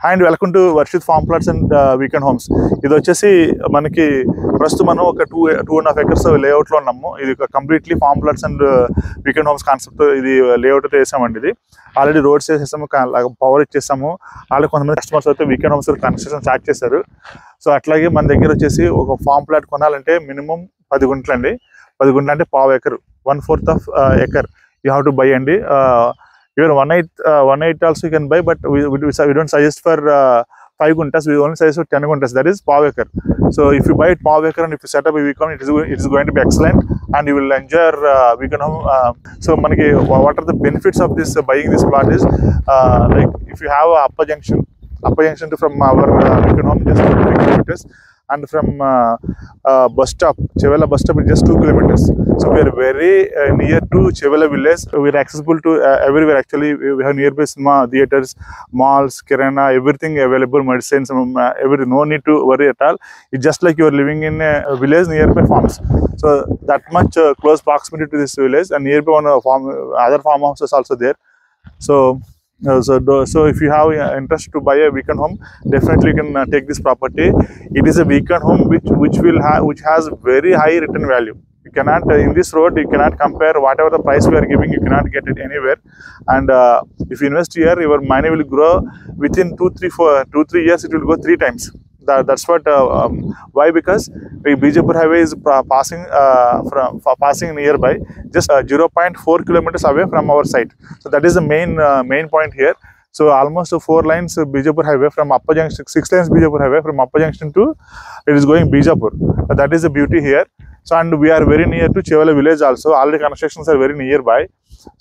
And welcome to Varshith farm plots and weekend homes. ఇది వచ్చేసి మనకి ప్రస్తుతం మనం ఒక 2.5 acres లేఅవుట్లో ఉన్నాము. ఇది completely farm plots and weekend homes concept ఇది లేఅవుట్ అయితే వేసామండి. ఇది ఆల్రెడీ రోడ్స్ వేసేసాము, పవర్ ఇచ్చేసాము. ఆల్రెడీ కొంతమంది కస్టమర్స్ అయితే వీకెండ్ హోమ్స్ కన్స్ట్రక్షన్ స్టార్ట్ చేశారు. సో అట్లాగే మన దగ్గర వచ్చేసి ఒక ఫార్మ్ ప్లాట్ కొనాలంటే మినిమం 10 గుంటలు అండి. 10 గుంటలు అంటే పావు acre, 1/4 of acre you have to buy అండి. Even 1/8 also you can buy, but we don't suggest for 5 guntas. We only suggest for 10 guntas. That is pav acre. So if you buy it pav acre and if you set up a weekend, it is going to be excellent, and you will enjoy weekend home. So manaki what are the benefits of this buying this plot is like if you have a upper junction to from our weekend home just 3 kilometers, and from bus stop, Chevella bus stop is just 2 kilometers. So we are very near to Chevella village. We are accessible to everywhere actually. We have nearby cinema, theaters, malls, kirana, everything available, medicines, everything. No need to worry at all. It's just like you are living in a village nearby farms. So that much close proximity to this village, and nearby one farm, other farmhouses also there. So if you have interest to buy a weekend home, definitely you can take this property. It is a weekend home which has very high return value. You cannot in this road you cannot compare whatever the price we are giving. You cannot get it anywhere. And if you invest here, your money will grow within 2-3 years. It will go 3 times. That's what why, because Bijapur highway is passing nearby, just 0.4 kilometers away from our site. So that is the main point here. So almost 4 lanes Bijapur highway from Upper Junction, 6 lanes Bijapur highway from Upper Junction to it is going Bijapur. That is the beauty here. So and we are very near to Chevella village also. All the constructions are very nearby.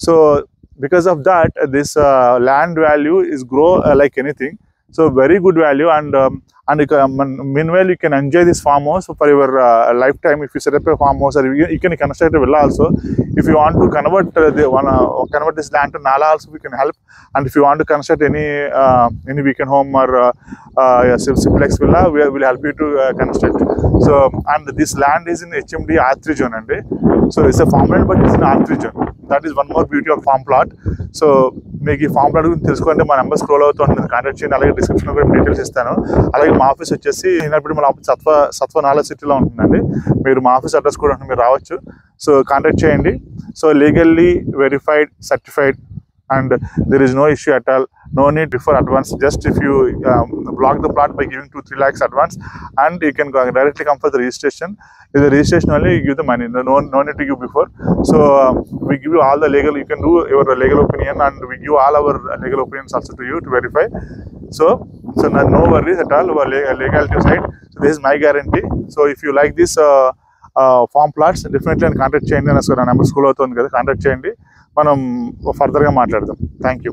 So because of that, this land value is grow like anything. So very good value, and meanwhile you can enjoy this farmhouse for your lifetime. If you set up a farmhouse, or you can construct a villa also. If you want to convert convert this land to nala also, we can help. And if you want to construct any weekend home or simplex villa, we will help you to construct. So and this land is in HMD R3 zone and so it's a farmland, but it's in R3 zone. That is one more beauty of farm plot. So మీకు ఈ form plot గురించి తెలుసుకుంటే మా number scroll అవుతుంది, contact చేయండి. అలాగే డిస్క్రిప్షన్లో కూడా డీటెయిల్స్ ఇస్తాను. అలాగే మా ఆఫీస్ వచ్చేసి ఈనాడు మన ఆఫీస్ సత్వ నాలా సిటీలో ఉంటుందండి. మీరు మా ఆఫీస్ అడ్రస్ కూడా ఉంటుంది, మీరు రావచ్చు. సో కాంటాక్ట్ చేయండి. So legally verified, certified, and there is no issue at all. No need before advance. Just if you block the plot by giving 2-3 lakhs advance, and you can directly come for the registration. With the registration only you give the money. No need to give before. So we give you all the legal. You can do your legal opinion, and we give all our legal opinions also to you to verify. So no worries at all. Our legality side. So this is my guarantee. So if you like this form plots, definitely contact చేయండి. నా number school అవుతుంది కదా, contact చేయండి. మనం ఫర్దర్గా మాట్లాడదాం. Thank you.